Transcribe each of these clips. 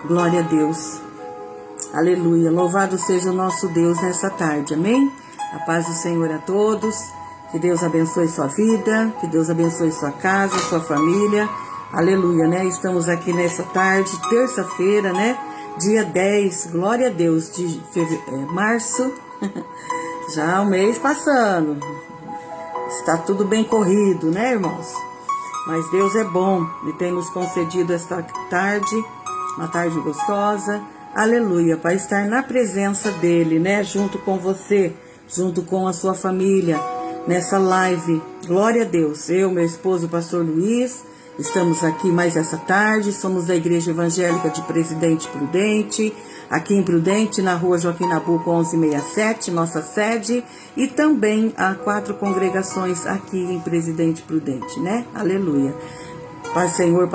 Glória a Deus. Aleluia. Louvado seja o nosso Deus nessa tarde. Amém? A paz do Senhor a todos. Que Deus abençoe sua vida. Que Deus abençoe sua casa, sua família. Aleluia, né? Estamos aqui nessa tarde, terça-feira, né? Dia 10. Glória a Deus. De março. Já o mês passando. Está tudo bem corrido, né, irmãos? Mas Deus é bom e tem nos concedido esta tarde, uma tarde gostosa, aleluia, para estar na presença dele, né, junto com você, junto com a sua família, nessa live, glória a Deus. Eu, meu esposo, o pastor Luiz, estamos aqui mais essa tarde, somos da Igreja Evangélica de Presidente Prudente, aqui em Prudente, na rua Joaquim Nabuco 1167, nossa sede, e também há 4 congregações aqui em Presidente Prudente, né? Aleluia. Paz, Senhor,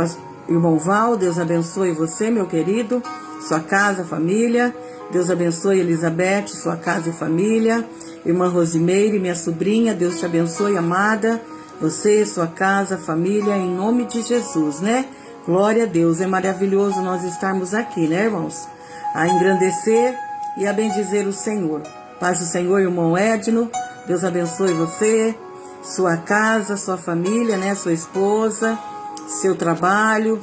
irmão Val, Deus abençoe você, meu querido, sua casa, família. Deus abençoe Elizabeth, sua casa e família. Irmã Rosimeire, minha sobrinha, Deus te abençoe, amada. Você, sua casa, família, em nome de Jesus, né? Glória a Deus, é maravilhoso nós estarmos aqui, né, irmãos? A engrandecer e a bendizer o Senhor. Paz do Senhor, irmão Edno, Deus abençoe você, sua casa, sua família, né, sua esposa, seu trabalho,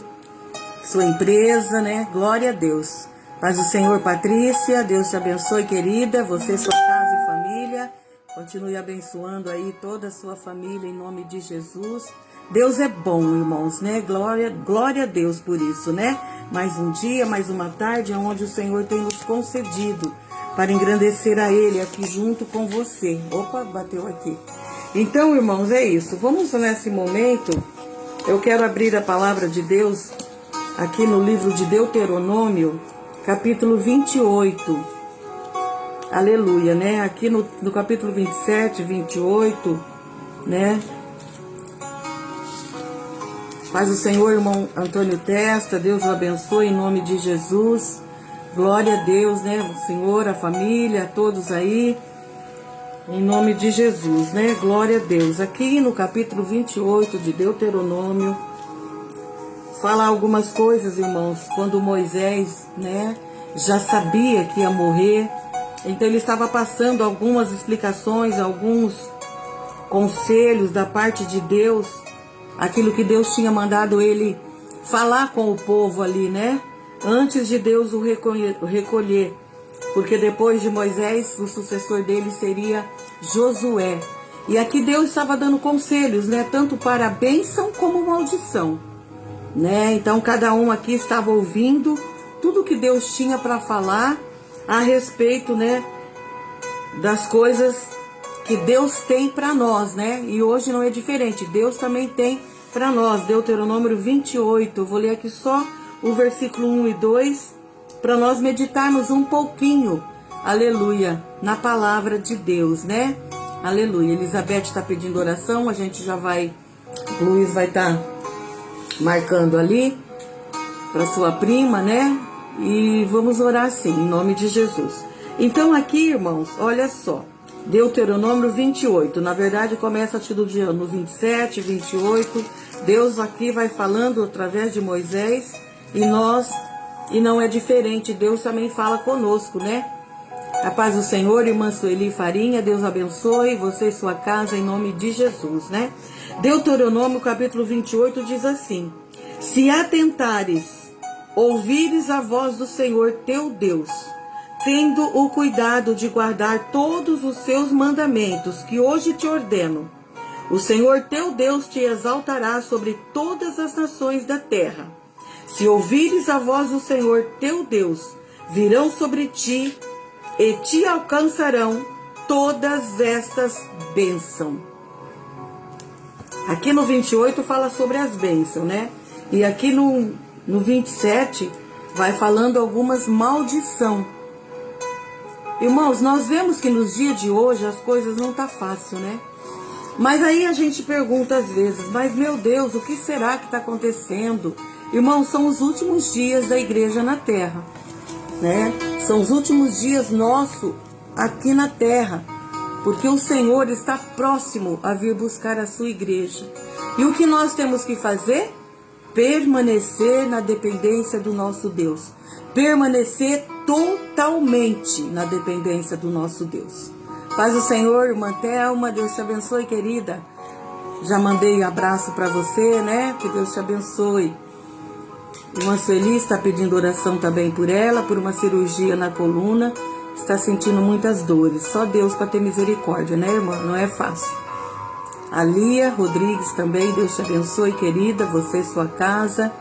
sua empresa, né, glória a Deus. Paz do Senhor, Patrícia, Deus te abençoe, querida, você, sua casa e família, continue abençoando aí toda a sua família em nome de Jesus. Deus é bom, irmãos, né? Glória a Deus por isso, né? Mais um dia, mais uma tarde, onde o Senhor tem nos concedido para engrandecer a Ele aqui junto com você. Opa, bateu aqui. Então, irmãos, é isso. Vamos nesse momento, eu quero abrir a palavra de Deus aqui no livro de Deuteronômio, capítulo 28. Aleluia, né? Aqui no capítulo 27, 28, né? Paz do Senhor, irmão Antônio Testa, Deus o abençoe em nome de Jesus. Glória a Deus, né? O Senhor, a família, todos aí, em nome de Jesus, né? Glória a Deus. Aqui no capítulo 28 de Deuteronômio, fala algumas coisas, irmãos, quando Moisés, né, já sabia que ia morrer. Então ele estava passando algumas explicações, alguns conselhos da parte de Deus, aquilo que Deus tinha mandado ele falar com o povo ali, né? Antes de Deus o recolher. Porque depois de Moisés, o sucessor dele seria Josué. E aqui Deus estava dando conselhos, né? Tanto para a bênção como maldição, né? Então cada um aqui estava ouvindo tudo que Deus tinha para falar a respeito, né? Das coisas que Deus tem para nós, né? E hoje não é diferente. Deus também tem para nós. Deuteronômio 28. Eu vou ler aqui só o versículo 1 e 2 para nós meditarmos um pouquinho, aleluia, na palavra de Deus, né? Aleluia. Elizabeth está pedindo oração, a gente já vai, o Luiz vai estar marcando ali para sua prima, né? E vamos orar sim, em nome de Jesus. Então aqui, irmãos, olha só. Deuteronômio 28, na verdade começa tudo no 27, 28, Deus aqui vai falando através de Moisés e não é diferente, Deus também fala conosco, né? A paz do Senhor, irmã Sueli Farinha, Deus abençoe você e sua casa em nome de Jesus, né? Deuteronômio capítulo 28 diz assim: se atentares, ouvires a voz do Senhor teu Deus, tendo o cuidado de guardar todos os seus mandamentos que hoje te ordeno, o Senhor teu Deus te exaltará sobre todas as nações da terra. Se ouvires a voz do Senhor teu Deus, virão sobre ti e te alcançarão todas estas bênçãos. Aqui no 28 fala sobre as bênçãos, né? E aqui no 27 vai falando algumas maldições. Irmãos, nós vemos que nos dias de hoje as coisas não tá fácil, né? Mas aí a gente pergunta às vezes, mas meu Deus, o que será que está acontecendo? Irmãos, são os últimos dias da igreja na terra, né? São os últimos dias nossos aqui na terra, porque o Senhor está próximo a vir buscar a sua igreja. E o que nós temos que fazer? permanecer na dependência do nosso Deus. Permanecer totalmente na dependência do nosso Deus. Paz do Senhor, irmã Thelma, Deus te abençoe, querida. Já mandei abraço para você, né? Que Deus te abençoe. Irmã Sueli está pedindo oração também por ela, por uma cirurgia na coluna. Está sentindo muitas dores. Só Deus para ter misericórdia, né, irmã? Não é fácil. A Lia Rodrigues também, Deus te abençoe, querida, você e sua casa.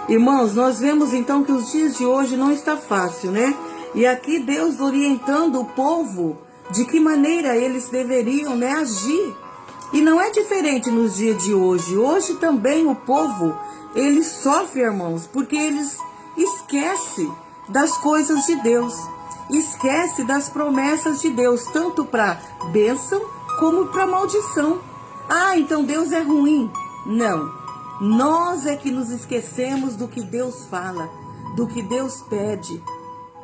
Irmãos, nós vemos então que os dias de hoje não está fácil, né? E aqui Deus orientando o povo de que maneira eles deveriam, né, agir. E não é diferente nos dias de hoje. Hoje também o povo, ele sofre, irmãos, porque eles esquecem das coisas de Deus. Esquece das promessas de Deus, tanto para bênção como para maldição. Ah, então Deus é ruim. Não. Nós é que nos esquecemos do que Deus fala, do que Deus pede.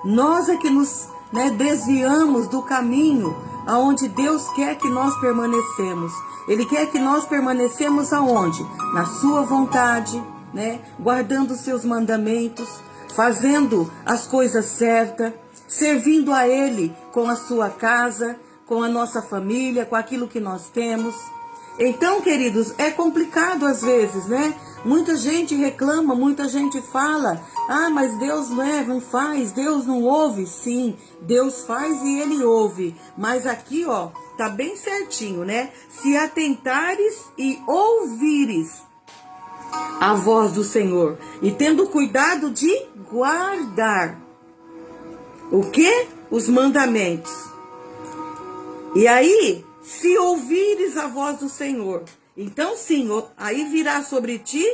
Nós é que nos desviamos do caminho aonde Deus quer que nós permanecemos. Ele quer que nós permanecemos aonde? Na sua vontade, né? Guardando os seus mandamentos, fazendo as coisas certas, servindo a Ele com a sua casa, com a nossa família, com aquilo que nós temos. Então, queridos, é complicado às vezes, né? Muita gente reclama, muita gente fala, ah, mas Deus não faz, Deus não ouve. Sim, Deus faz e Ele ouve. Mas aqui, ó, tá bem certinho, né? Se atentares e ouvires a voz do Senhor, e tendo cuidado de guardar o quê? Os mandamentos. E aí, se ouvires a voz do Senhor, então sim, aí virá sobre ti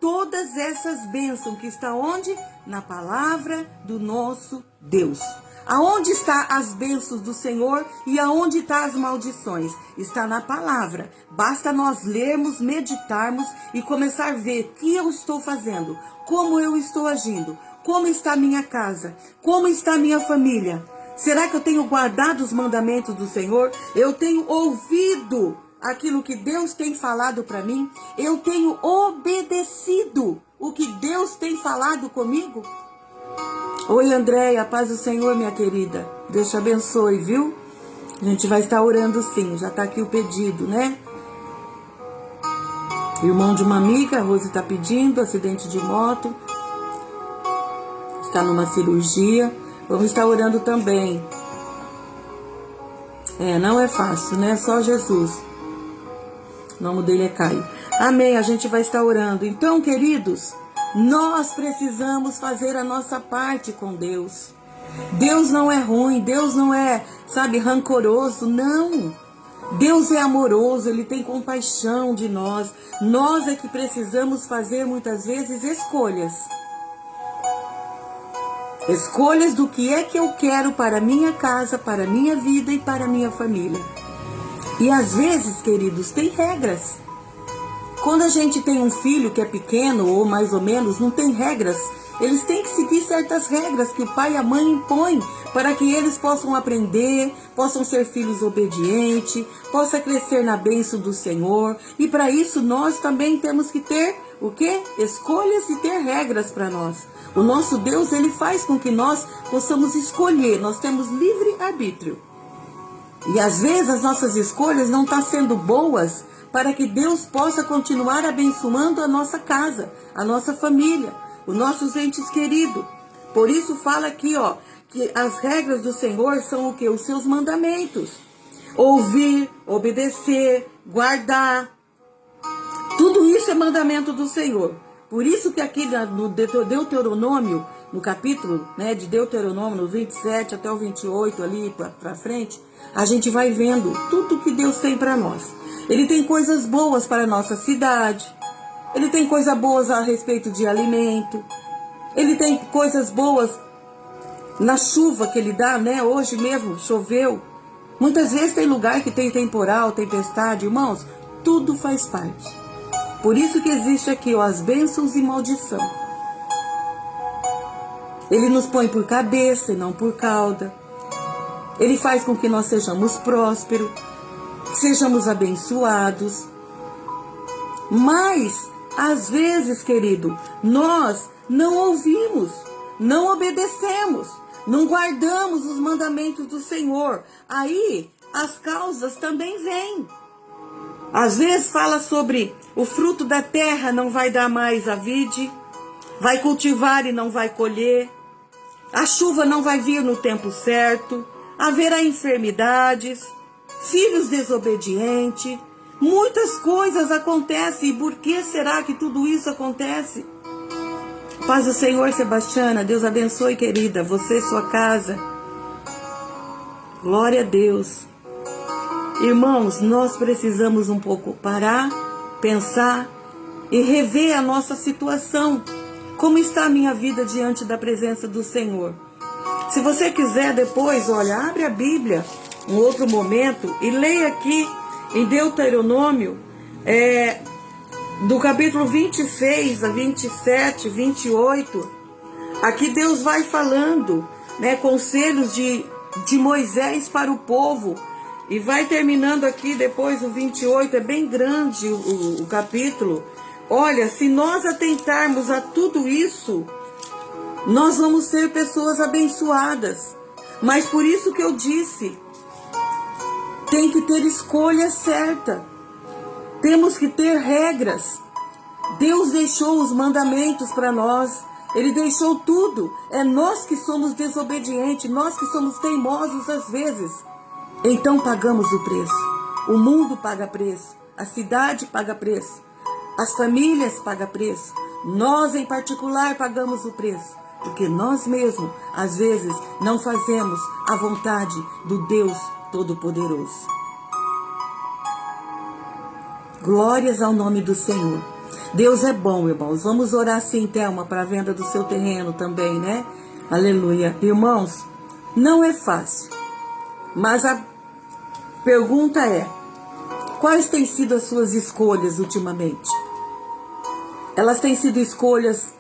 todas essas bênçãos que está onde? Na palavra do nosso Deus. Aonde está as bênçãos do Senhor e aonde está as maldições? Está na palavra. Basta nós lermos, meditarmos e começar a ver o que eu estou fazendo, como eu estou agindo, como está a minha casa, como está a minha família. Será que eu tenho guardado os mandamentos do Senhor? Eu tenho ouvido aquilo que Deus tem falado para mim? Eu tenho obedecido o que Deus tem falado comigo? Oi, Andréia, paz do Senhor, minha querida. Deus te abençoe, viu? A gente vai estar orando sim, já está aqui o pedido, né? Irmão de uma amiga, a Rose está pedindo, acidente de moto. Está numa cirurgia. Vamos estar orando também. Não é fácil, né? Só Jesus. O nome dele é Caio. Amém, a gente vai estar orando. Então, queridos, nós precisamos fazer a nossa parte com Deus. Deus não é ruim, Deus não é, rancoroso, não. Deus é amoroso, Ele tem compaixão de nós. Nós é que precisamos fazer muitas vezes escolhas. Escolhas do que é que eu quero para a minha casa, para a minha vida e para a minha família. E às vezes, queridos, tem regras. Quando a gente tem um filho que é pequeno ou mais ou menos, não tem regras. Eles têm que seguir certas regras que o pai e a mãe impõem para que eles possam aprender, possam ser filhos obedientes, possam crescer na bênção do Senhor. E para isso nós também temos que ter o quê? Escolhas e ter regras para nós. O nosso Deus, Ele faz com que nós possamos escolher. Nós temos livre arbítrio. E às vezes as nossas escolhas não estão sendo boas para que Deus possa continuar abençoando a nossa casa, a nossa família, os nossos entes queridos. Por isso fala aqui, ó, que as regras do Senhor são o quê? Os seus mandamentos. Ouvir, obedecer, guardar. Tudo isso é mandamento do Senhor. Por isso que aqui no Deuteronômio, no capítulo, de Deuteronômio, no 27 até o 28, ali para frente, a gente vai vendo tudo que Deus tem para nós. Ele tem coisas boas para a nossa cidade. Ele tem coisas boas a respeito de alimento. Ele tem coisas boas na chuva que Ele dá, Hoje mesmo choveu. Muitas vezes tem lugar que tem temporal, tempestade. Irmãos, tudo faz parte. Por isso que existe aqui, as bênçãos e maldição. Ele nos põe por cabeça e não por cauda. Ele faz com que nós sejamos prósperos, sejamos abençoados. Mas às vezes, querido, nós não ouvimos, não obedecemos, não guardamos os mandamentos do Senhor. Aí as causas também vêm. Às vezes fala sobre o fruto da terra não vai dar mais a vide, vai cultivar e não vai colher, a chuva não vai vir no tempo certo, haverá enfermidades, filhos desobedientes, muitas coisas acontecem. E por que será que tudo isso acontece? Paz do Senhor, Sebastiana, Deus abençoe, querida, você e sua casa. Glória a Deus. Irmãos, nós precisamos um pouco parar, pensar e rever a nossa situação. Como está a minha vida diante da presença do Senhor? Se você quiser depois, olha, abre a Bíblia, um outro momento, e leia aqui em Deuteronômio, do capítulo 26 a 27, 28, aqui Deus vai falando, né, conselhos de Moisés para o povo, e vai terminando aqui depois o 28, é bem grande o capítulo. Olha, se nós atentarmos a tudo isso, nós vamos ser pessoas abençoadas. Mas por isso que eu disse, tem que ter escolha certa. Temos que ter regras. Deus deixou os mandamentos para nós. Ele deixou tudo. É nós que somos desobedientes, nós que somos teimosos às vezes. Então pagamos o preço. O mundo paga preço. A cidade paga preço. As famílias pagam preço. Nós em particular pagamos o preço. Porque nós mesmos, às vezes, não fazemos a vontade do Deus Todo-Poderoso. Glórias ao nome do Senhor. Deus é bom, irmãos. Vamos orar sim, Thelma, para a venda do seu terreno também, né? Aleluia. Irmãos, não é fácil. Mas a pergunta é, quais têm sido as suas escolhas ultimamente? Elas têm sido escolhas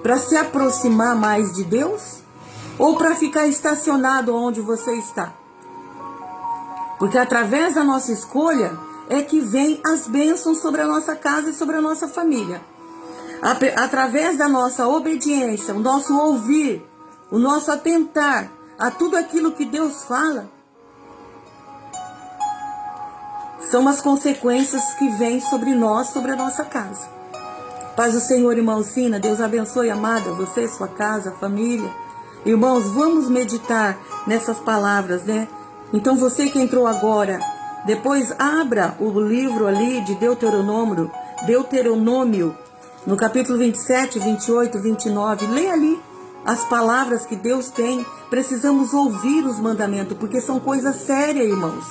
para se aproximar mais de Deus? Ou para ficar estacionado onde você está? Porque através da nossa escolha é que vem as bênçãos sobre a nossa casa e sobre a nossa família. Através da nossa obediência, o nosso ouvir, o nosso atentar a tudo aquilo que Deus fala, são as consequências que vêm sobre nós, sobre a nossa casa. Paz do Senhor, irmão Sina, Deus abençoe, amada, você, sua casa, família. Irmãos, vamos meditar nessas palavras, né? Então você que entrou agora, depois abra o livro ali de Deuteronômio, no capítulo 27, 28, 29, lê ali as palavras que Deus tem. Precisamos ouvir os mandamentos, porque são coisas sérias, irmãos.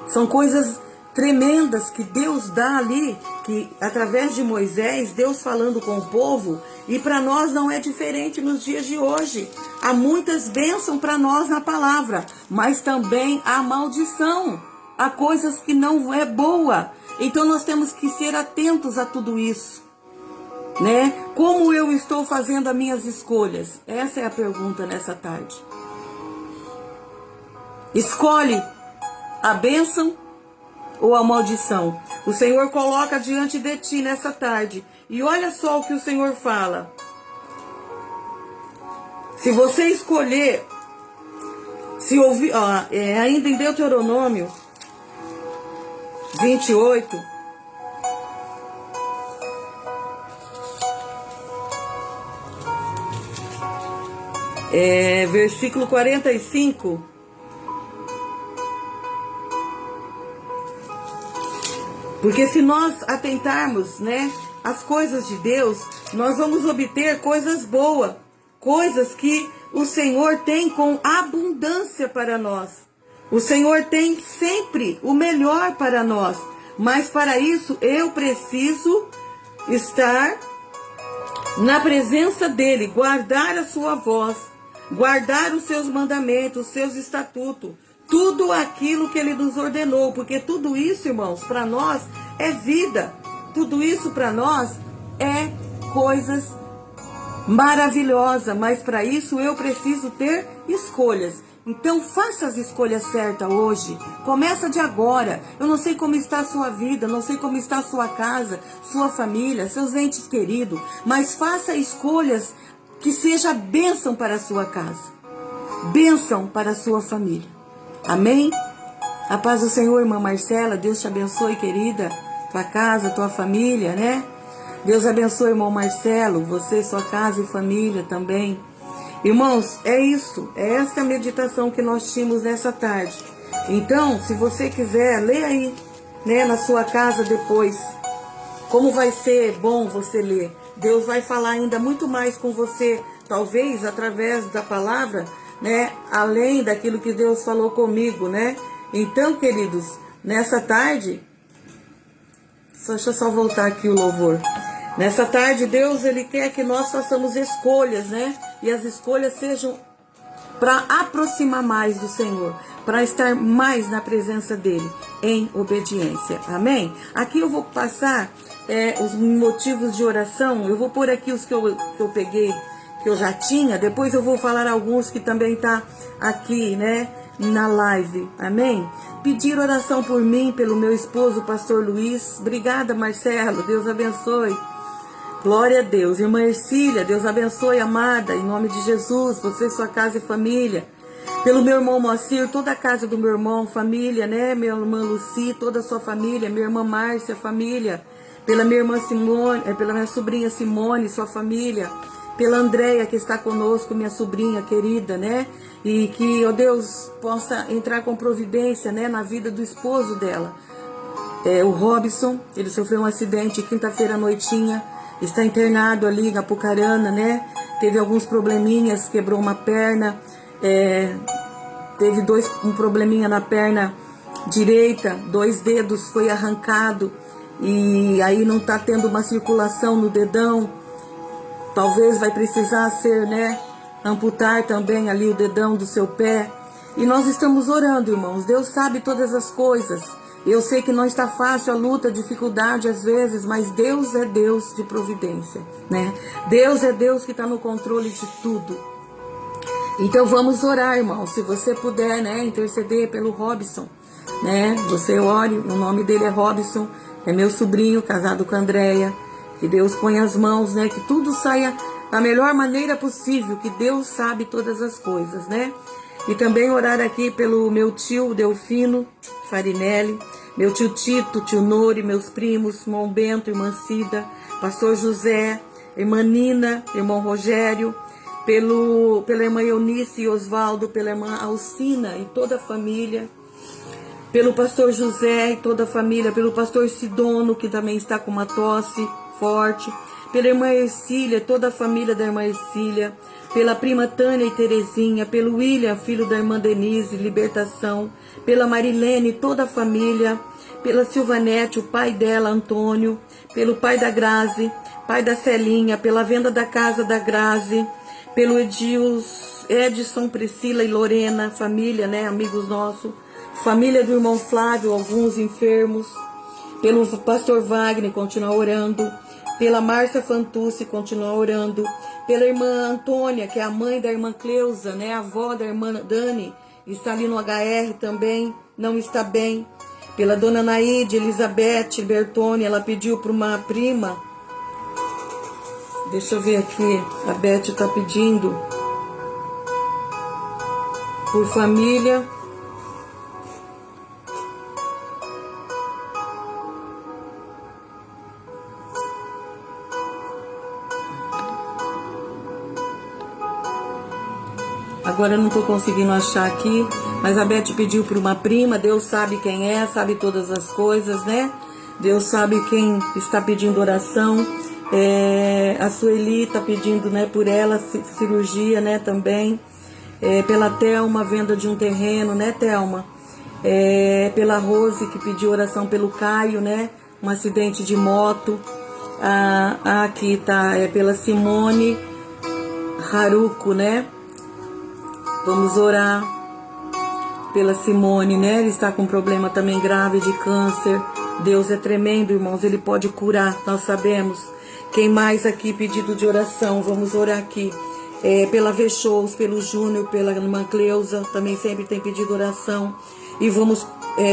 São coisas tremendas que Deus dá ali, que através de Moisés, Deus falando com o povo, e para nós não é diferente nos dias de hoje. Há muitas bênçãos para nós na palavra, mas também há maldição, há coisas que não é boa. Então nós temos que ser atentos a tudo isso, né? Como eu estou fazendo as minhas escolhas? Essa é a pergunta nessa tarde. Escolhe a bênção ou a maldição? O Senhor coloca diante de ti nessa tarde. E olha só o que o Senhor fala. Se você escolher, se ouvir, ainda em Deuteronômio 28, versículo 45. Porque se nós atentarmos, né, às coisas de Deus, nós vamos obter coisas boas, coisas que o Senhor tem com abundância para nós. O Senhor tem sempre o melhor para nós, mas para isso eu preciso estar na presença dEle, guardar a sua voz, guardar os seus mandamentos, os seus estatutos, tudo aquilo que Ele nos ordenou, porque tudo isso, irmãos, para nós é vida. Tudo isso para nós é coisas maravilhosas, mas para isso eu preciso ter escolhas. Então faça as escolhas certas hoje. Começa de agora. Eu não sei como está a sua vida, não sei como está a sua casa, sua família, seus entes queridos, mas faça escolhas que seja bênção para a sua casa, bênção para a sua família. Amém? A paz do Senhor, irmã Marcela. Deus te abençoe, querida. Tua casa, tua família, né? Deus abençoe, irmão Marcelo, você, sua casa e família também. Irmãos, é isso, é esta meditação que nós tínhamos nessa tarde. Então, se você quiser, lê aí, né, na sua casa depois. Como vai ser bom você ler. Deus vai falar ainda muito mais com você, talvez através da palavra, né, além daquilo que Deus falou comigo, né? Então, queridos, nessa tarde, deixa eu só voltar aqui o louvor. Nessa tarde, Deus, Ele quer que nós façamos escolhas, né? E as escolhas sejam para aproximar mais do Senhor, para estar mais na presença dEle, em obediência. Amém? Aqui eu vou passar os motivos de oração. Eu vou pôr aqui os que eu peguei, que eu já tinha. Depois eu vou falar alguns que também tá aqui, né? Na live. Amém? Pedir oração por mim, pelo meu esposo, pastor Luiz. Obrigada, Marcelo. Deus abençoe. Glória a Deus. Irmã Ercília, Deus abençoe, amada, em nome de Jesus, você, sua casa e família. Pelo meu irmão Moacir, toda a casa do meu irmão, família, né? Minha irmã Luci, toda a sua família. Minha irmã Márcia, família. Pela minha irmã Simone, pela minha sobrinha Simone, sua família. Pela Andréia, que está conosco, minha sobrinha querida, né? E que, ó Deus, possa entrar com providência, né? Na vida do esposo dela. O Robson, ele sofreu um acidente quinta-feira à noitinha. Está internado ali na Apucarana, né? Teve alguns probleminhas, quebrou uma perna, teve um probleminha na perna direita, 2 dedos foi arrancado e aí não está tendo uma circulação no dedão. Talvez vai precisar ser, né? Amputar também ali o dedão do seu pé. E nós estamos orando, irmãos. Deus sabe todas as coisas. Eu sei que não está fácil a luta, a dificuldade às vezes, mas Deus é Deus de providência, né? Deus é Deus que está no controle de tudo. Então vamos orar, irmão. Se você puder, né, interceder pelo Robson, né? Você ore, o nome dele é Robson, é meu sobrinho, casado com a Andréia. Que Deus ponha as mãos, né? Que tudo saia da melhor maneira possível, que Deus sabe todas as coisas, né? E também orar aqui pelo meu tio Delfino Farinelli, meu tio Tito, tio Nori, meus primos, irmão Bento, irmã Cida, pastor José, irmã Nina, irmão Rogério, pela irmã Eunice e Osvaldo, pela irmã Alcina e toda a família, pelo pastor José e toda a família, pelo pastor Sidono, que também está com uma tosse forte, pela irmã Ercília, toda a família da irmã Ercília, pela prima Tânia e Terezinha, pelo William, filho da irmã Denise, libertação, pela Marilene, toda a família, pela Silvanete, o pai dela, Antônio, pelo pai da Grazi, pai da Celinha, pela venda da casa da Grazi, pelo Edson, Priscila e Lorena, família, né, amigos nossos, família do irmão Flávio, alguns enfermos, pelo pastor Wagner, continuar orando, pela Márcia Fantucci, continuar orando, pela irmã Antônia, que é a mãe da irmã Cleusa, né, a avó da irmã Dani, está ali no HR também, não está bem, pela dona Naide, Elizabeth Bertoni, ela pediu para uma prima, deixa eu ver aqui, a Beth está pedindo, por família. Agora eu não estou conseguindo achar aqui, mas a Beth pediu para uma prima, Deus sabe quem é, sabe todas as coisas, né? Deus sabe quem está pedindo oração. A Sueli está pedindo, né, por ela, cirurgia, né, também. Pela Thelma, venda de um terreno, né, Thelma? Pela Rose, que pediu oração pelo Caio, né? Um acidente de moto. Aqui tá, pela Simone Haruko, né? Vamos orar pela Simone, né? Ele está com um problema também grave de câncer. Deus é tremendo, irmãos. Ele pode curar, nós sabemos. Quem mais aqui pedido de oração? Vamos orar aqui. pela V-Shows, pelo Júnior, pela irmã Cleusa, também sempre tem pedido oração. E vamos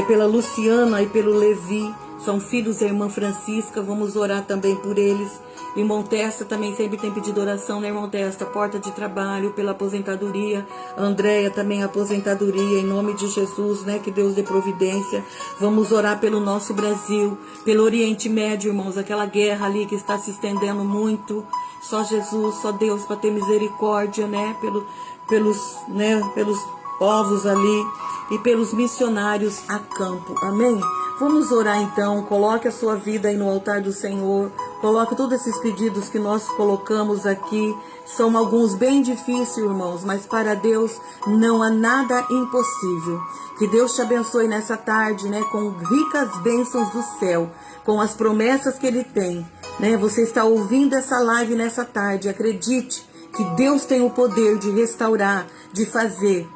pela Luciana e pelo Levi, são filhos da irmã Francisca, vamos orar também por eles. Irmão Testa também sempre tem pedido oração, né, irmão Testa? Porta de trabalho, pela aposentadoria. Andréia também aposentadoria, em nome de Jesus, né? Que Deus dê providência. Vamos orar pelo nosso Brasil, pelo Oriente Médio, irmãos, aquela guerra ali que está se estendendo muito. Só Jesus, só Deus para ter misericórdia, né? Pelos povos ali e pelos missionários a campo. Amém? Vamos orar então. Coloque a sua vida aí no altar do Senhor. Coloque todos esses pedidos que nós colocamos aqui. São alguns bem difíceis, irmãos, mas para Deus não há nada impossível. Que Deus te abençoe nessa tarde, né, com ricas bênçãos do céu, com as promessas que Ele tem, né? Você está ouvindo essa live nessa tarde. Acredite que Deus tem o poder de restaurar, de fazer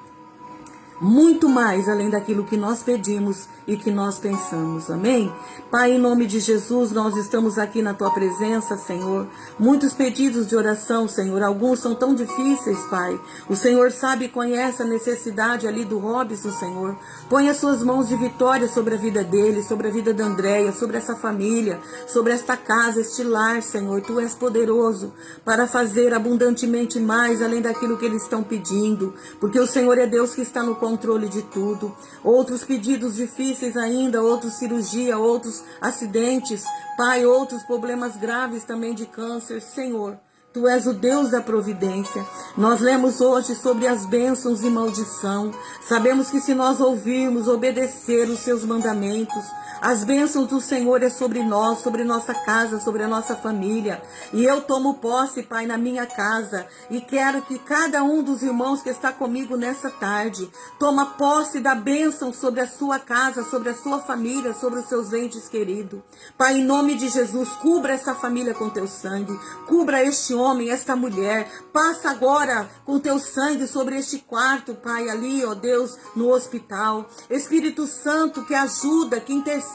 muito mais além daquilo que nós pedimos e que nós pensamos, amém? Pai, em nome de Jesus, nós estamos aqui na Tua presença, Senhor. Muitos pedidos de oração, Senhor, alguns são tão difíceis, Pai. O Senhor sabe e conhece a necessidade ali do Robson, Senhor. Põe as Suas mãos de vitória sobre a vida dele, sobre a vida da Andréia, sobre essa família, sobre esta casa, este lar, Senhor. Tu és poderoso para fazer abundantemente mais além daquilo que eles estão pedindo, porque o Senhor é Deus que está no controle de tudo. Outros pedidos difíceis ainda, outros cirurgia, outros acidentes, Pai, outros problemas graves também de câncer, Senhor. Tu és o Deus da providência. Nós lemos hoje sobre as bênçãos e maldição. Sabemos que se nós ouvirmos, obedecer os seus mandamentos, as bênçãos do Senhor é sobre nós, sobre nossa casa, sobre a nossa família. E eu tomo posse, Pai, na minha casa. E quero que cada um dos irmãos que está comigo nessa tarde toma posse da bênção sobre a sua casa, sobre a sua família, sobre os seus entes queridos. Pai, em nome de Jesus, cubra essa família com teu sangue. Cubra este homem, esta mulher. Passa agora com teu sangue sobre este quarto, Pai, ali, ó Deus, no hospital. Espírito Santo que ajuda, que intercede,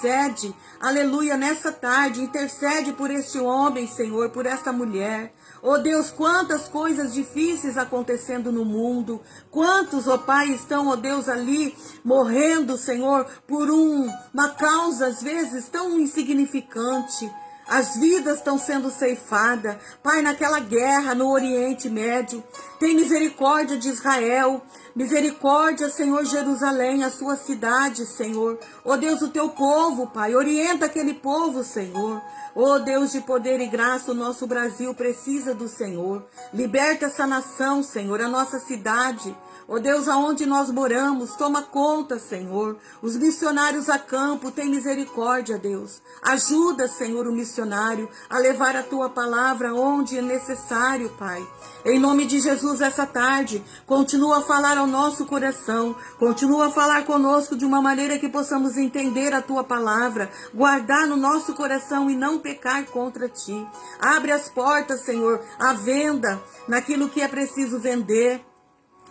aleluia, nessa tarde, intercede por este homem, Senhor, por esta mulher. Oh Deus, quantas coisas difíceis acontecendo no mundo, quantos, ó Pai, estão, ó Deus, ali morrendo, Senhor, por uma causa às vezes tão insignificante. As vidas estão sendo ceifadas, Pai, naquela guerra no Oriente Médio. Tem misericórdia de Israel, misericórdia, Senhor, Jerusalém, a sua cidade, Senhor. Ó Deus, o teu povo, Pai, orienta aquele povo, Senhor. Ó Deus de poder e graça, o nosso Brasil precisa do Senhor. Liberta essa nação, Senhor, a nossa cidade. Ó Deus, aonde nós moramos, toma conta, Senhor. Os missionários a campo, tem misericórdia, Deus. Ajuda, Senhor, o missionário a levar a tua palavra onde é necessário, Pai. Em nome de Jesus, essa tarde, continua a falar ao nosso coração. Continua a falar conosco de uma maneira que possamos entender a tua palavra, guardar no nosso coração e não pecar contra ti. Abre as portas, Senhor, à venda, naquilo que é preciso vender.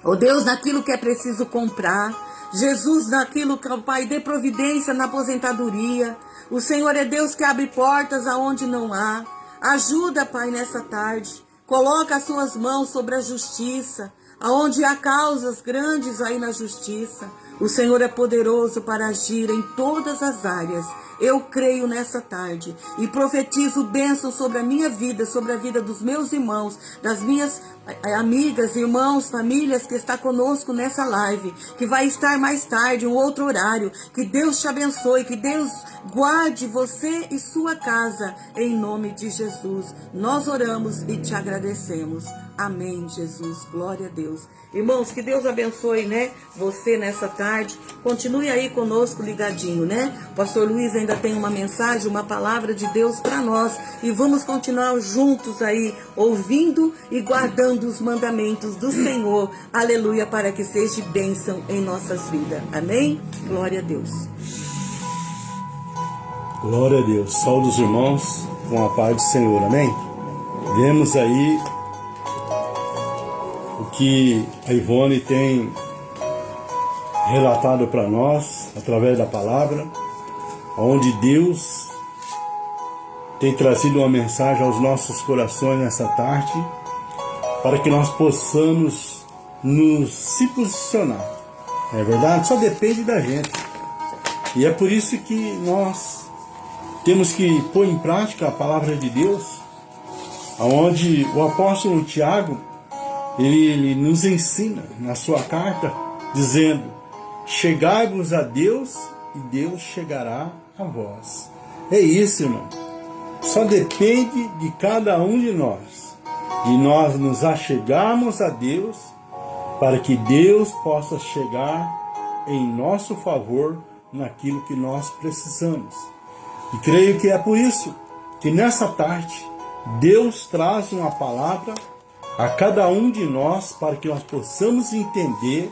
Oh Deus, naquilo que é preciso comprar. Jesus, naquilo que, Pai, dê providência na aposentadoria. O Senhor é Deus que abre portas aonde não há. Ajuda, Pai, nessa tarde. Coloca as suas mãos sobre a justiça, aonde há causas grandes aí na justiça. O Senhor é poderoso para agir em todas as áreas. Eu creio nessa tarde e profetizo bênção sobre a minha vida, sobre a vida dos meus irmãos, das minhas amigas, irmãos, famílias que está conosco nessa live, que vai estar mais tarde, um outro horário. Que Deus te abençoe, que Deus guarde você e sua casa, em nome de Jesus. Nós oramos e te agradecemos. Amém, Jesus. Glória a Deus. Irmãos, que Deus abençoe, né, você nessa tarde. Continue aí conosco ligadinho, né? O pastor Luiz ainda tem uma mensagem, uma palavra de Deus para nós. E vamos continuar juntos aí, ouvindo e guardando os mandamentos do Senhor. Aleluia, para que seja bênção em nossas vidas. Amém? Glória a Deus. Glória a Deus. Saúde os irmãos com a paz do Senhor. Amém? Vemos aí o que a Ivone tem relatado para nós através da palavra, onde Deus tem trazido uma mensagem aos nossos corações nessa tarde, para que nós possamos se posicionar. É verdade? Só depende da gente. E é por isso que nós temos que pôr em prática a palavra de Deus, onde o apóstolo Tiago, ele nos ensina na sua carta, dizendo: chegai-vos a Deus e Deus chegará a vós. É isso, irmão. Só depende de cada um de nós nos achegarmos a Deus, para que Deus possa chegar em nosso favor naquilo que nós precisamos. E creio que é por isso que nessa tarde Deus traz uma palavra a cada um de nós, para que nós possamos entender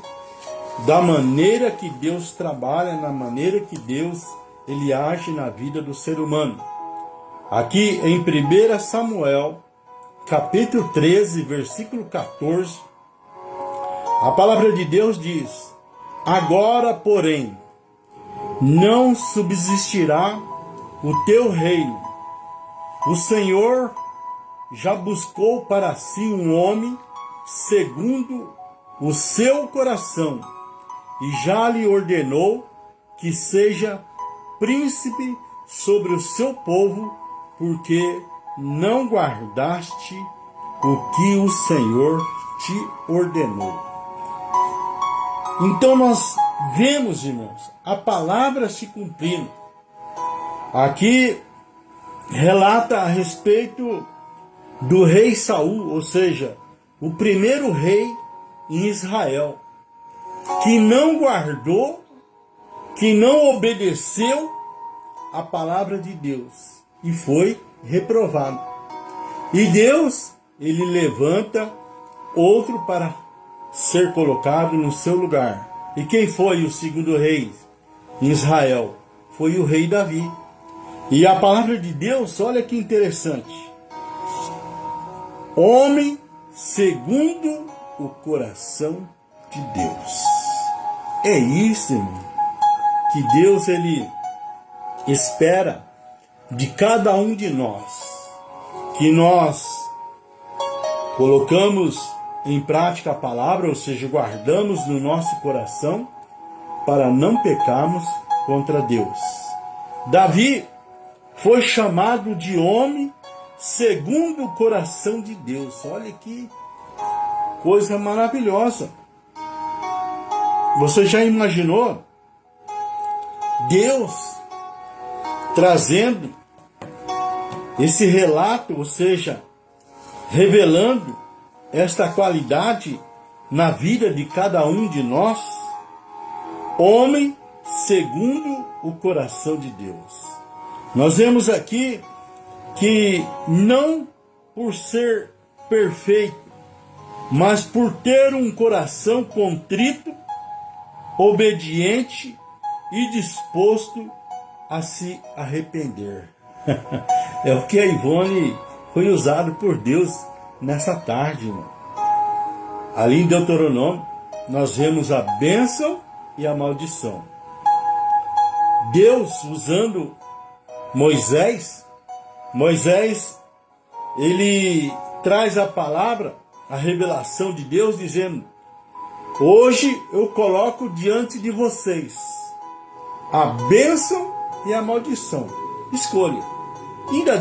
da maneira que Deus trabalha, na maneira que Deus ele age na vida do ser humano. Aqui em 1 Samuel, capítulo 13, versículo 14, a palavra de Deus diz: agora, porém, não subsistirá o teu reino. O Senhor já buscou para si um homem segundo o seu coração, e já lhe ordenou que seja príncipe sobre o seu povo, porque não guardaste o que o Senhor te ordenou. Então nós vemos, irmãos, a palavra se cumprindo. Aqui relata a respeito do rei Saul, ou seja, o primeiro rei em Israel, que não guardou, que não obedeceu a palavra de Deus e foi reprovado. E Deus, ele levanta outro para ser colocado no seu lugar. E quem foi o segundo rei em Israel? Foi o rei Davi. E a palavra de Deus, olha que interessante: homem segundo o coração de Deus. É isso, irmão, que Deus ele espera de cada um de nós, que nós colocamos em prática a palavra, ou seja, guardamos no nosso coração para não pecarmos contra Deus. Davi foi chamado de homem segundo o coração de Deus. Olha que coisa maravilhosa. Você já imaginou Deus trazendo esse relato, ou seja, revelando esta qualidade na vida de cada um de nós? Homem segundo o coração de Deus. Nós vemos aqui que não por ser perfeito, mas por ter um coração contrito, obediente e disposto a se arrepender. É o que a Ivone foi usado por Deus nessa tarde, irmão. Ali em Deuteronômio, nós vemos a bênção e a maldição. Deus usando Moisés, ele traz a palavra, a revelação de Deus, dizendo: hoje eu coloco diante de vocês a bênção e a maldição. Escolha.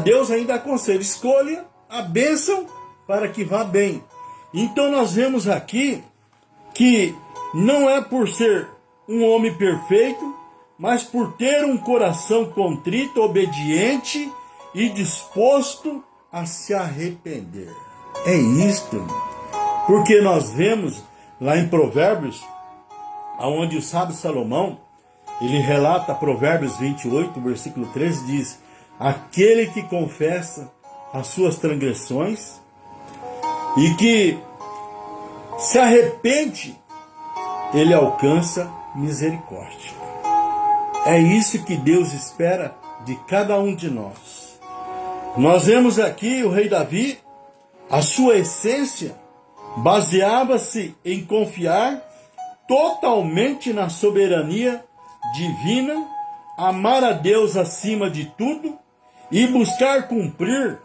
Deus ainda aconselha: escolha a bênção para que vá bem. Então nós vemos aqui que não é por ser um homem perfeito, mas por ter um coração contrito, obediente e disposto a se arrepender. É isto, porque nós vemos lá em Provérbios, onde o sábio Salomão, ele relata Provérbios 28, versículo 13, diz: aquele que confessa as suas transgressões e que se arrepende, ele alcança misericórdia. É isso que Deus espera de cada um de nós. Nós vemos aqui o rei Davi, a sua essência baseava-se em confiar totalmente na soberania divina, amar a Deus acima de tudo e buscar cumprir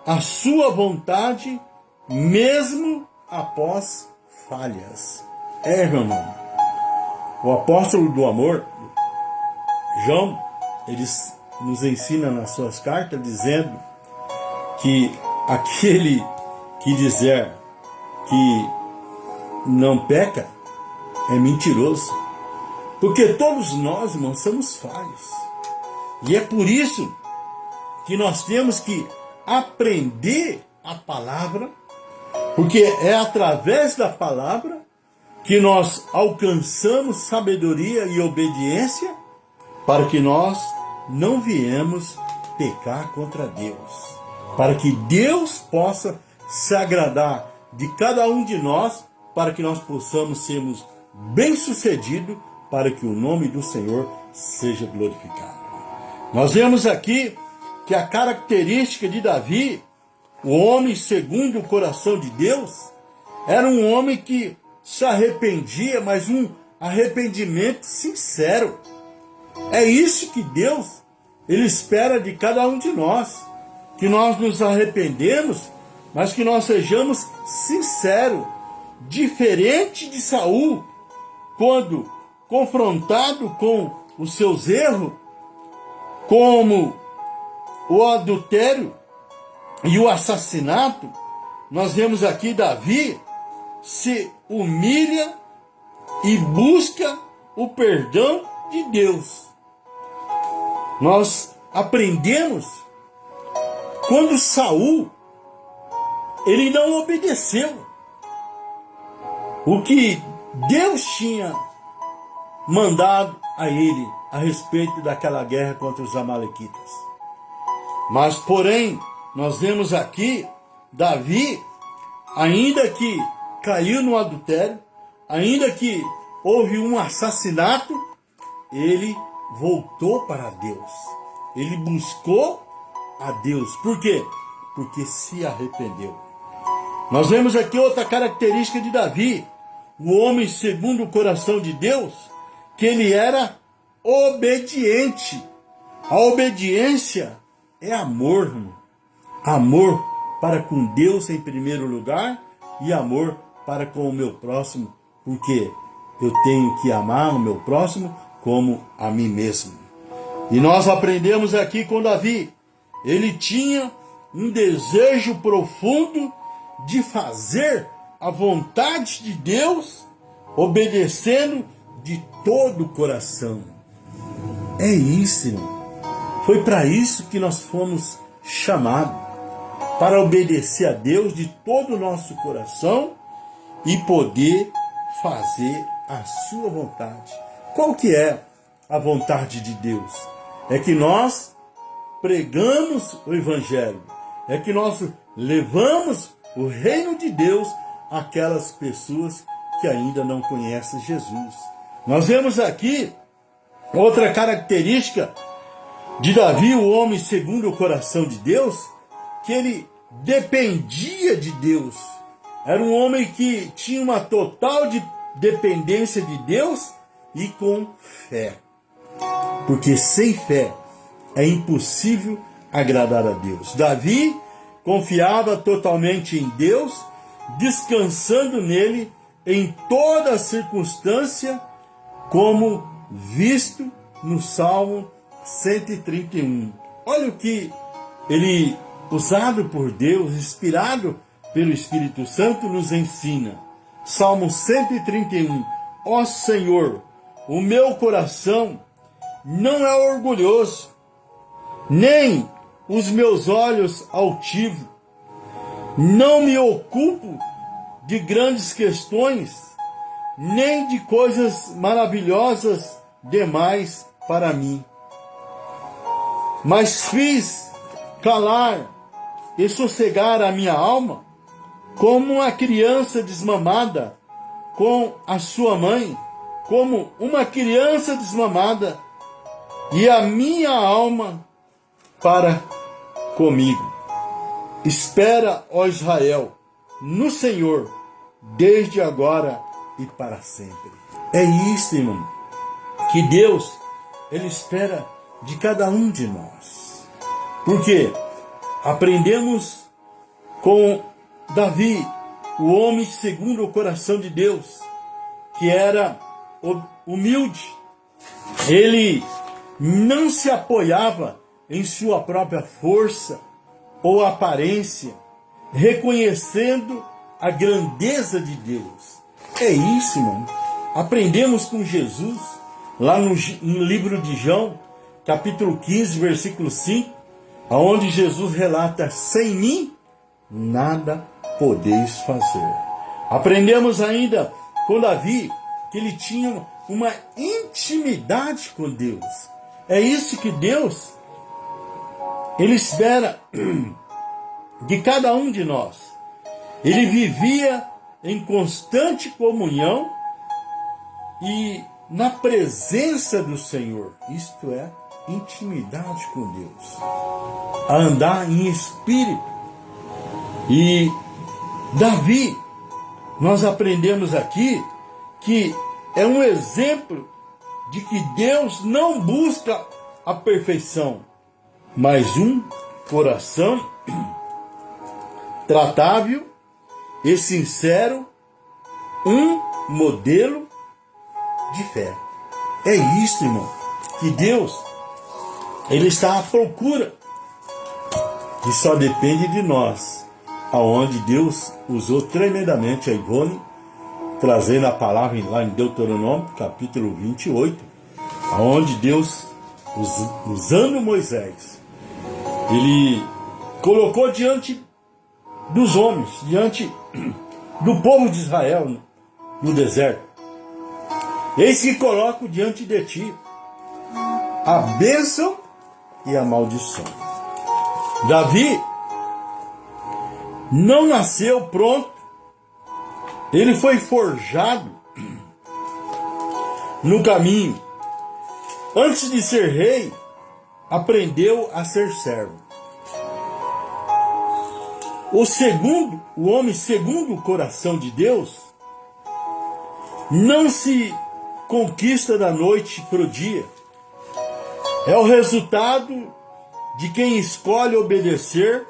a sua vontade mesmo após falhas. Meu irmão, o apóstolo do amor, João, ele nos ensina nas suas cartas dizendo que aquele que dizer que não peca é mentiroso. Porque todos nós, irmãos, somos falhos. E é por isso que nós temos que aprender a palavra, porque é através da palavra que nós alcançamos sabedoria e obediência para que nós não viemos pecar contra Deus. Para que Deus possa se agradar de cada um de nós, para que nós possamos sermos bem-sucedidos, para que o nome do Senhor seja glorificado. Nós vemos aqui que a característica de Davi, o homem segundo o coração de Deus, era um homem que se arrependia, mas um arrependimento sincero. É isso que Deus, Ele espera de cada um de nós, que nós nos arrependemos, mas que nós sejamos sinceros, diferente de Saul, quando confrontado com os seus erros, como o adultério e o assassinato. Nós vemos aqui Davi se humilha e busca o perdão de Deus. Nós aprendemos quando Saul, ele não obedeceu o que Deus tinha mandado a ele a respeito daquela guerra contra os amalequitas. Mas, porém, nós vemos aqui Davi, ainda que caiu no adultério, ainda que houve um assassinato, ele voltou para Deus. Ele buscou a Deus. Por quê? Porque se arrependeu. Nós vemos aqui outra característica de Davi, o homem segundo o coração de Deus, que ele era obediente. A obediência é amor, irmão. Amor para com Deus em primeiro lugar e amor para com o meu próximo, porque eu tenho que amar o meu próximo como a mim mesmo. E nós aprendemos aqui com Davi, ele tinha um desejo profundo de fazer a vontade de Deus, obedecendo de todo o coração. É isso, irmão. Foi para isso que nós fomos chamados, para obedecer a Deus de todo o nosso coração e poder fazer a sua vontade. Qual que é a vontade de Deus? É que nós pregamos o Evangelho, é que nós levamos o reino de Deus àquelas pessoas que ainda não conhecem Jesus. Nós vemos aqui outra característica de Davi, o homem segundo o coração de Deus, que ele dependia de Deus. Era um homem que tinha uma total dependência de Deus e com fé. Porque sem fé é impossível agradar a Deus. Davi confiava totalmente em Deus, descansando nele em toda circunstância, como visto no Salmo 131. Olha o que ele, usado por Deus, inspirado pelo Espírito Santo, nos ensina. Salmo 131. Ó Senhor, o meu coração não é orgulhoso, nem os meus olhos altivos. Não me ocupo de grandes questões, nem de coisas maravilhosas demais para mim. Mas fiz calar e sossegar a minha alma, como uma criança desmamada com a sua mãe, como uma criança desmamada, e a minha alma para comigo. Espera, ó Israel, no Senhor, desde agora e para sempre. É isso, irmão, que Deus, Ele espera de cada um de nós. Porque aprendemos com Davi, o homem segundo o coração de Deus, que era humilde, ele não se apoiava em sua própria força ou aparência, reconhecendo a grandeza de Deus. É isso, irmão. Aprendemos com Jesus, lá no livro de João, capítulo 15, versículo 5, onde Jesus relata: sem mim, nada podeis fazer. Aprendemos ainda com Davi, que ele tinha uma intimidade com Deus. É isso que Deus, ele espera de cada um de nós. Ele vivia em constante comunhão e na presença do Senhor, isto é, intimidade com Deus, a andar em espírito. E Davi, nós aprendemos aqui que é um exemplo de que Deus não busca a perfeição, mas um coração tratável e sincero, um modelo de fé. É isso, irmão, que Deus, ele está à procura, e só depende de nós, aonde Deus usou tremendamente a Ivone, trazendo a palavra lá em Deuteronômio, capítulo 28, aonde Deus, usando Moisés, ele colocou diante dos homens, diante do povo de Israel no deserto: eis que coloco diante de ti a bênção e a maldição. Davi não nasceu pronto, ele foi forjado no caminho. Antes de ser rei, aprendeu a ser servo. O homem segundo o coração de Deus não se conquista da noite para o dia. É o resultado de quem escolhe obedecer,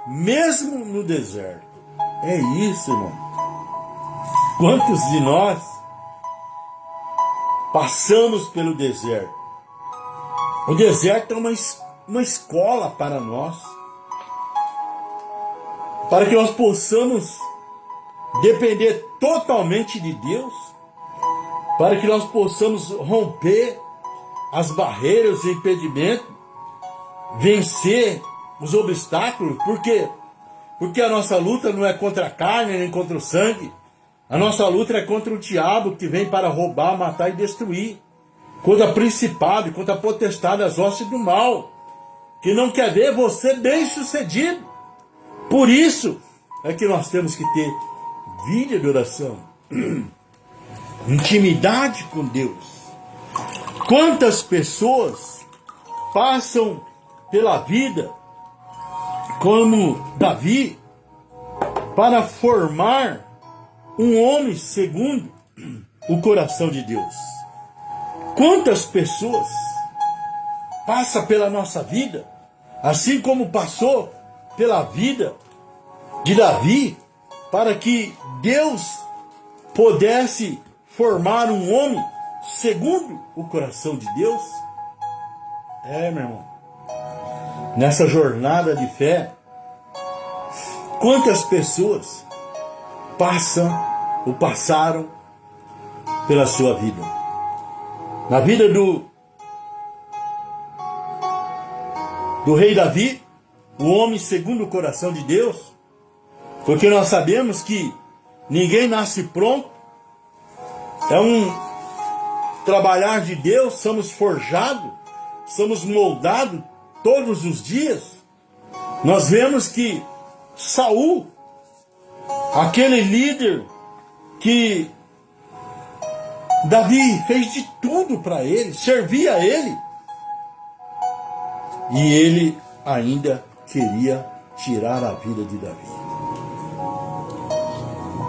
mesmo no deserto. É isso, irmão. Quantos de nós passamos pelo deserto? O deserto é uma escola para nós, para que nós possamos depender totalmente de Deus, para que nós possamos romper as barreiras e impedimentos, vencer os obstáculos. Por quê? Porque a nossa luta não é contra a carne nem contra o sangue. A nossa luta é contra o diabo, que vem para roubar, matar e destruir, contra principado, contra a potestade, as hostes do mal, que não quer ver você bem sucedido. Por isso é que nós temos que ter vida de oração, intimidade com Deus. Quantas pessoas passam pela vida como Davi para formar um homem segundo o coração de Deus? Quantas pessoas passam pela nossa vida, assim como passou pela vida de Davi, para que Deus pudesse formar um homem segundo o coração de Deus? Meu irmão, nessa jornada de fé, quantas pessoas passaram pela sua vida? Na vida do rei Davi, o homem segundo o coração de Deus, porque nós sabemos que ninguém nasce pronto, é um trabalhar de Deus, somos forjados, somos moldados todos os dias. Nós vemos que Saul, aquele líder que Davi fez de tudo para ele, servia a ele, e ele ainda queria tirar a vida de Davi.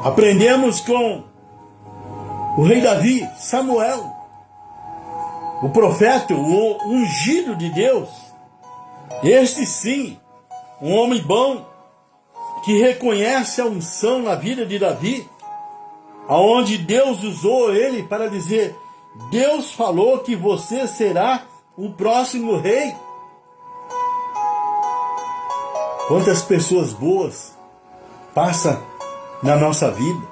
Aprendemos com o rei Davi, Samuel, o profeta, o ungido de Deus. Este sim, um homem bom, que reconhece a unção na vida de Davi, aonde Deus usou ele para dizer: Deus falou que você será o próximo rei. Quantas pessoas boas passam na nossa vida,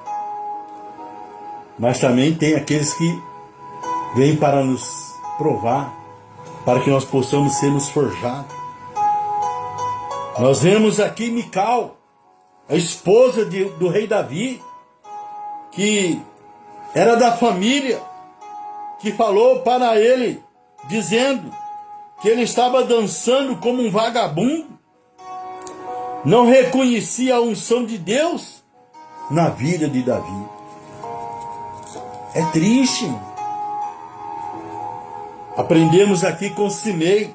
mas também tem aqueles que vêm para nos provar, para que nós possamos sermos forjados. Nós vemos aqui Mical, a esposa do rei Davi, que era da família, que falou para ele, dizendo que ele estava dançando como um vagabundo, não reconhecia a unção de Deus na vida de Davi. É triste. Aprendemos aqui com Simei.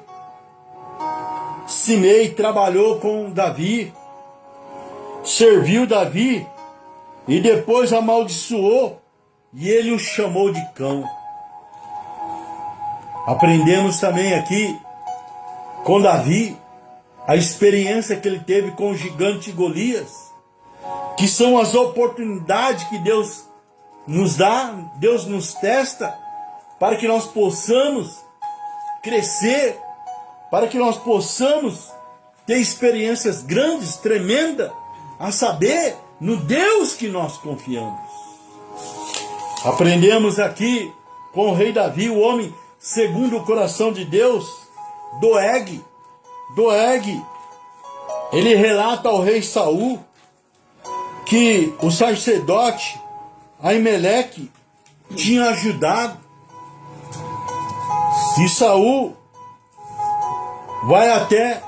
Simei trabalhou com Davi, serviu Davi e depois amaldiçoou e ele o chamou de cão. Aprendemos também aqui com Davi a experiência que ele teve com o gigante Golias, que são as oportunidades que Deus nos dá, Deus nos testa, para que nós possamos crescer, para que nós possamos ter experiências grandes, tremendas, a saber, no Deus que nós confiamos. Aprendemos aqui com o rei Davi, o homem segundo o coração de Deus, Doeg. Doeg, ele relata ao rei Saul que o sacerdote Aimeleque tinha ajudado. E Saul vai até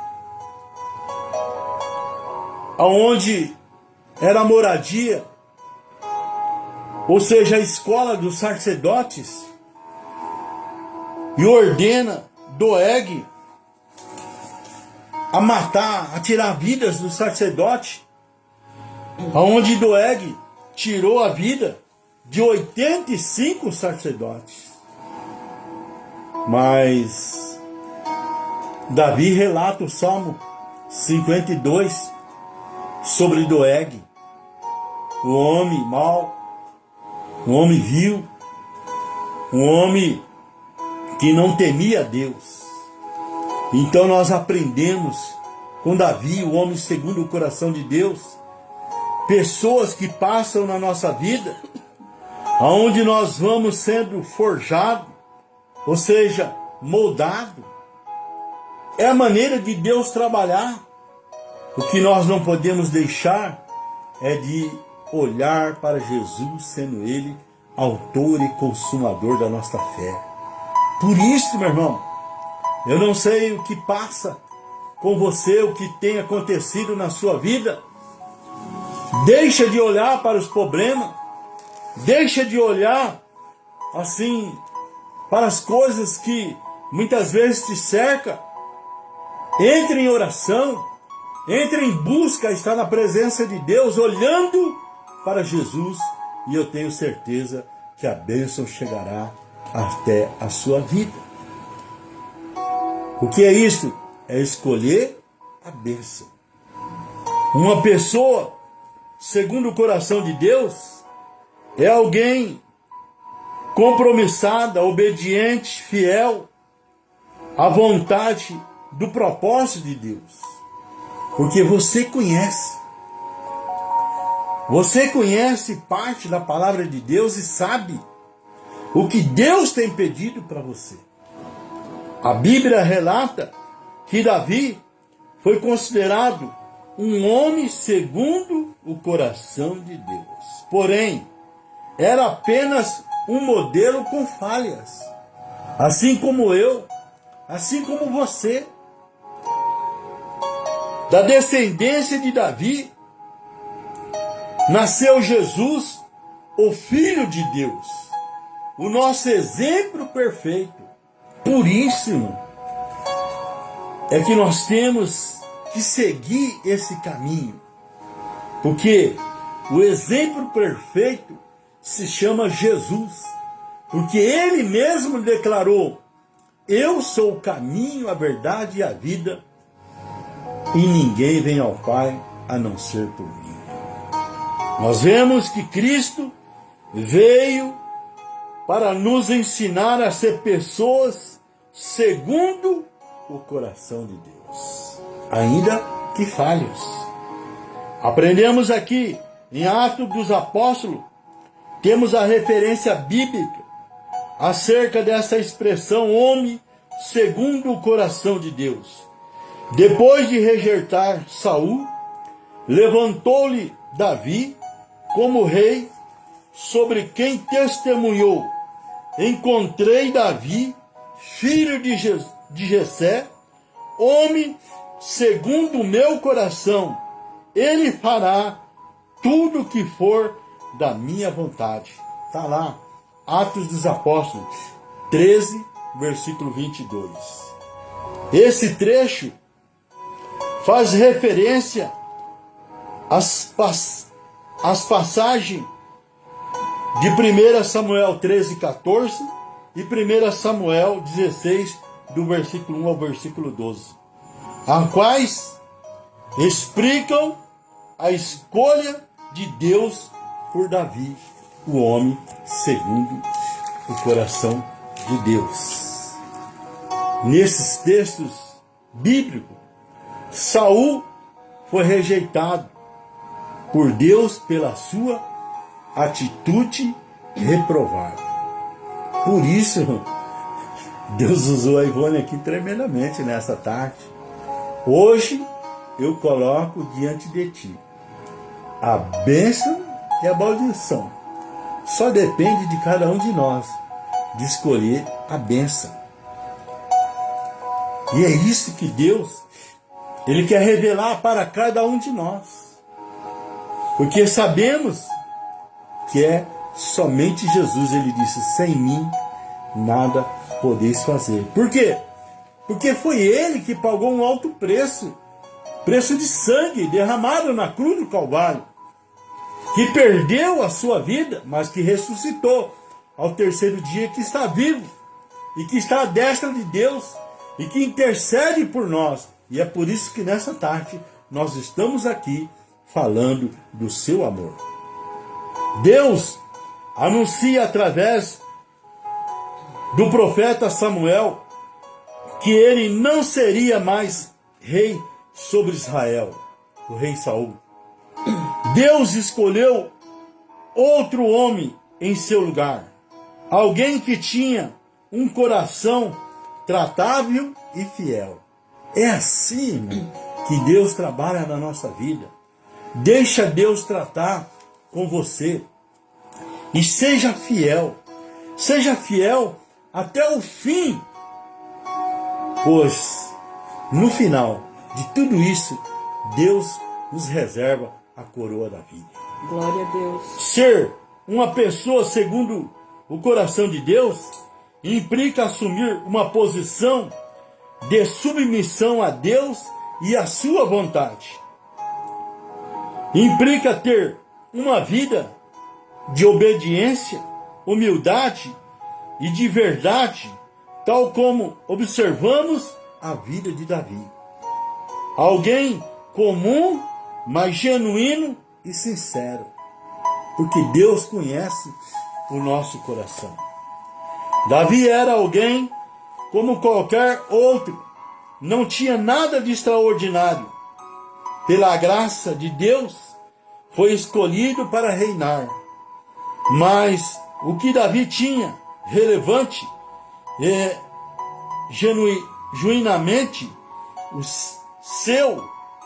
aonde era a moradia, ou seja, a escola dos sacerdotes, e ordena Doeg a matar, a tirar vidas do sacerdote, aonde Doeg tirou a vida de 85 sacerdotes. Mas Davi relata o Salmo 52 sobre Doeg, o homem mau, um homem vil, um homem que não temia Deus. Então nós aprendemos com Davi, o homem segundo o coração de Deus, pessoas que passam na nossa vida, aonde nós vamos sendo forjados, ou seja, moldado. É a maneira de Deus trabalhar. O que nós não podemos deixar é de olhar para Jesus, sendo Ele autor e consumador da nossa fé. Por isso, meu irmão, eu não sei o que passa com você, o que tem acontecido na sua vida. Deixa de olhar para os problemas, deixa de olhar assim para as coisas que muitas vezes te cercam. Entre em oração, entre em busca, estar na presença de Deus, olhando para Jesus, e eu tenho certeza que a bênção chegará até a sua vida. O que é isso? É escolher a bênção. Uma pessoa, segundo o coração de Deus, é alguém compromissada, obediente, fiel à vontade do propósito de Deus. Porque você conhece parte da palavra de Deus e sabe o que Deus tem pedido para você. A Bíblia relata que Davi foi considerado um homem segundo o coração de Deus. Porém, era apenas um modelo com falhas. Assim como eu, assim como você. Da descendência de Davi, nasceu Jesus, o Filho de Deus, o nosso exemplo perfeito. Puríssimo. É que nós temos que seguir esse caminho. Porque o exemplo perfeito se chama Jesus. Porque Ele mesmo declarou: eu sou o caminho, a verdade e a vida, e ninguém vem ao Pai a não ser por mim. Nós vemos que Cristo veio para nos ensinar a ser pessoas segundo o coração de Deus, ainda que falhos. Aprendemos aqui, em Atos dos Apóstolos, temos a referência bíblica acerca dessa expressão homem segundo o coração de Deus. Depois de rejeitar Saul, levantou-lhe Davi como rei, sobre quem testemunhou: encontrei Davi, filho de Jessé, homem segundo o meu coração, ele fará tudo o que for da minha vontade. Está lá, Atos dos Apóstolos 13, versículo 22. Esse trecho faz referência às passagens de 1 Samuel 13, 14 e 1 Samuel 16, do versículo 1 ao versículo 12, as quais explicam a escolha de Deus por Davi, o homem segundo o coração de Deus. Nesses textos bíblicos, Saul foi rejeitado por Deus pela sua atitude reprovável. Por isso, Deus usou a Ivone aqui tremendamente nessa tarde. Hoje eu coloco diante de ti a bênção e a maldição. Só depende de cada um de nós de escolher a bênção. E é isso que Deus, Ele quer revelar para cada um de nós. Porque sabemos que é somente Jesus. Ele disse: sem mim nada podeis fazer. Por quê? Porque foi Ele que pagou um alto preço, preço de sangue derramado na cruz do Calvário, que perdeu a sua vida, mas que ressuscitou ao terceiro dia, que está vivo e que está à destra de Deus e que intercede por nós. E é por isso que nessa tarde nós estamos aqui falando do seu amor. Deus anuncia através do profeta Samuel que ele não seria mais rei sobre Israel, o rei Saul. Deus escolheu outro homem em seu lugar, alguém que tinha um coração tratável e fiel. É assim, irmão, que Deus trabalha na nossa vida. Deixa Deus tratar com você e seja fiel. Seja fiel até o fim, pois no final de tudo isso, Deus nos reserva a coroa da vida. Glória a Deus. Ser uma pessoa segundo o coração de Deus implica assumir uma posição de submissão a Deus e a sua vontade. Implica ter uma vida de obediência, humildade e de verdade, tal como observamos a vida de Davi. Alguém comum, mas genuíno e sincero, porque Deus conhece o nosso coração. Davi era alguém como qualquer outro, não tinha nada de extraordinário. Pela graça de Deus, foi escolhido para reinar. Mas o que Davi tinha relevante é genuinamente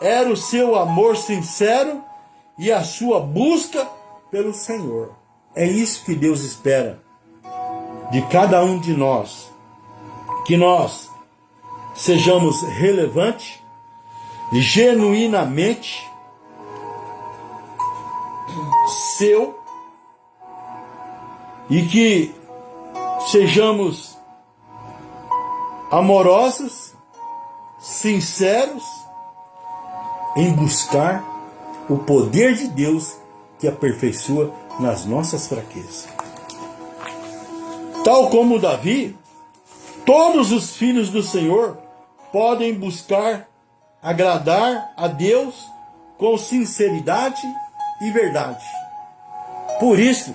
era o seu amor sincero e a sua busca pelo Senhor. É isso que Deus espera de cada um de nós, que nós sejamos relevantes, genuinamente seu, e que sejamos amorosos, sinceros em buscar o poder de Deus que aperfeiçoa nas nossas fraquezas. Tal como Davi, todos os filhos do Senhor podem buscar agradar a Deus com sinceridade e verdade. Por isso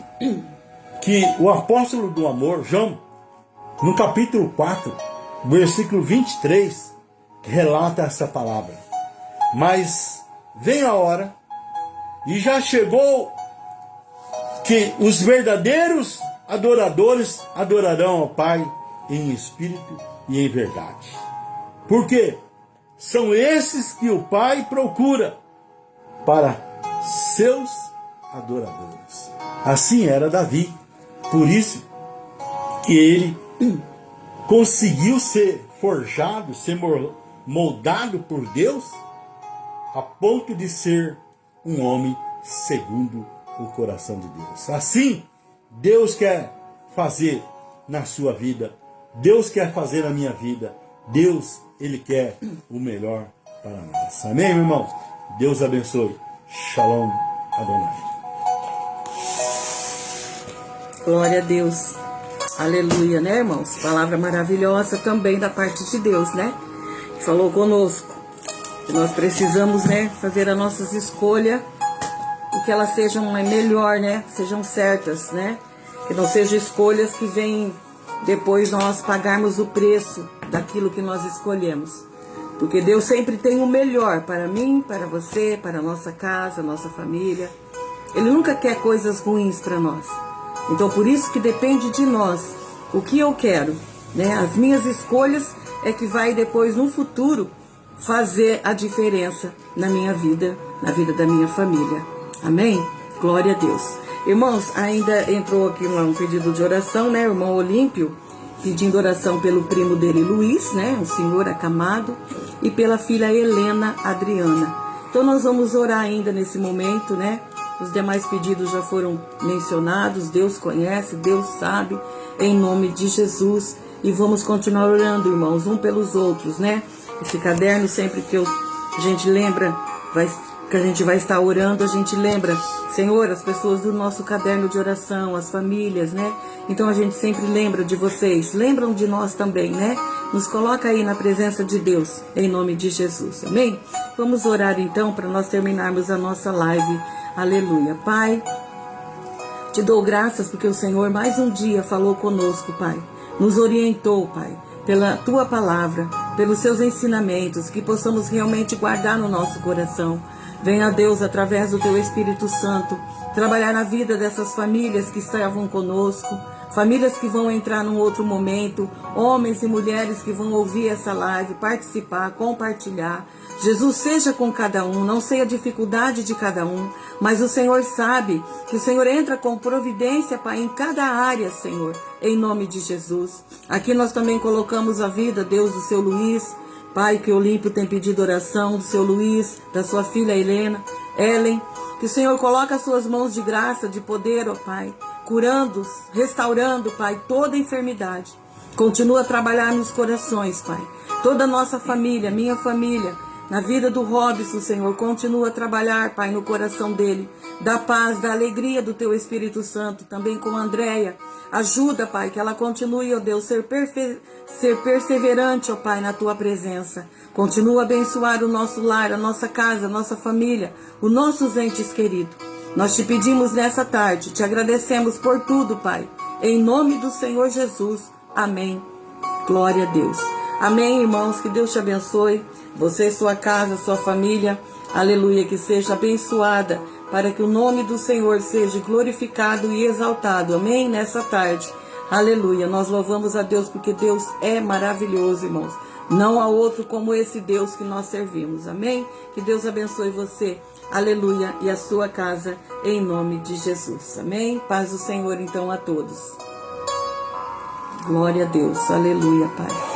que o apóstolo do amor, João, no capítulo 4, versículo 23, relata essa palavra. Mas vem a hora, e já chegou, que os verdadeiros adoradores adorarão ao Pai em espírito e em verdade. Porque são esses que o Pai procura para seus adoradores. Assim era Davi. Por isso que ele conseguiu ser forjado, ser moldado por Deus, a ponto de ser um homem segundo o coração de Deus. Assim, Deus quer fazer na sua vida, Deus quer fazer na minha vida, Deus, Ele quer o melhor para nós. Amém, meu irmão? Deus abençoe. Shalom Adonai. Glória a Deus. Aleluia, né, irmãos? Palavra maravilhosa também da parte de Deus, né? Que falou conosco. Que nós precisamos, né, fazer as nossas escolhas e que elas sejam melhor, né? Sejam certas, né? Que não sejam escolhas que vêm depois nós pagarmos o preço daquilo que nós escolhemos. Porque Deus sempre tem o melhor para mim, para você, para a nossa casa, nossa família. Ele nunca quer coisas ruins para nós. Então, por isso que depende de nós o que eu quero, né? As minhas escolhas é que vai depois, no futuro, fazer a diferença na minha vida, na vida da minha família. Amém? Glória a Deus. Irmãos, ainda entrou aqui um pedido de oração, né? O irmão Olímpio pedindo oração pelo primo dele, Luiz, né? O senhor acamado, e pela filha Helena Adriana. Então, nós vamos orar ainda nesse momento, né? Os demais pedidos já foram mencionados. Deus conhece, Deus sabe, em nome de Jesus. E vamos continuar orando, irmãos, um pelos outros, né? Esse caderno, sempre que a gente lembra, que a gente vai estar orando, a gente lembra, Senhor, as pessoas do nosso caderno de oração, as famílias, né? Então a gente sempre lembra de vocês, lembram de nós também, né? Nos coloca aí na presença de Deus, em nome de Jesus, amém? Vamos orar então para nós terminarmos a nossa live. Aleluia. Pai, te dou graças porque o Senhor mais um dia falou conosco, Pai. Nos orientou, Pai, pela Tua palavra, pelos Seus ensinamentos, que possamos realmente guardar no nosso coração. Venha, Deus, através do Teu Espírito Santo, trabalhar na vida dessas famílias que estavam conosco, famílias que vão entrar num outro momento, homens e mulheres que vão ouvir essa live, participar, compartilhar. Jesus, seja com cada um, não sei a dificuldade de cada um, mas o Senhor sabe que o Senhor entra com providência, Pai, em cada área, Senhor, em nome de Jesus. Aqui nós também colocamos a vida, Deus, do seu Luiz, Pai, que o Olímpio tem pedido oração, do seu Luiz, da sua filha Ellen, que o Senhor coloca as suas mãos de graça, de poder, ó Pai, curando, restaurando, Pai, toda enfermidade. Continua a trabalhar nos corações, Pai. Toda a nossa família, minha família, na vida do Robson, Senhor, continua a trabalhar, Pai, no coração dele. Da paz, da alegria do Teu Espírito Santo, também com a Andréia. Ajuda, Pai, que ela continue, ó Deus, ser perseverante, ó Pai, na Tua presença. Continua a abençoar o nosso lar, a nossa casa, a nossa família, os nossos entes queridos. Nós te pedimos nessa tarde, te agradecemos por tudo, Pai. Em nome do Senhor Jesus. Amém. Glória a Deus. Amém, irmãos, que Deus te abençoe, você, sua casa, sua família, aleluia, que seja abençoada, para que o nome do Senhor seja glorificado e exaltado, amém, nessa tarde, aleluia, nós louvamos a Deus, porque Deus é maravilhoso, irmãos, não há outro como esse Deus que nós servimos, amém, que Deus abençoe você, aleluia, e a sua casa, em nome de Jesus, amém, paz do Senhor, então, a todos, glória a Deus, aleluia, Pai.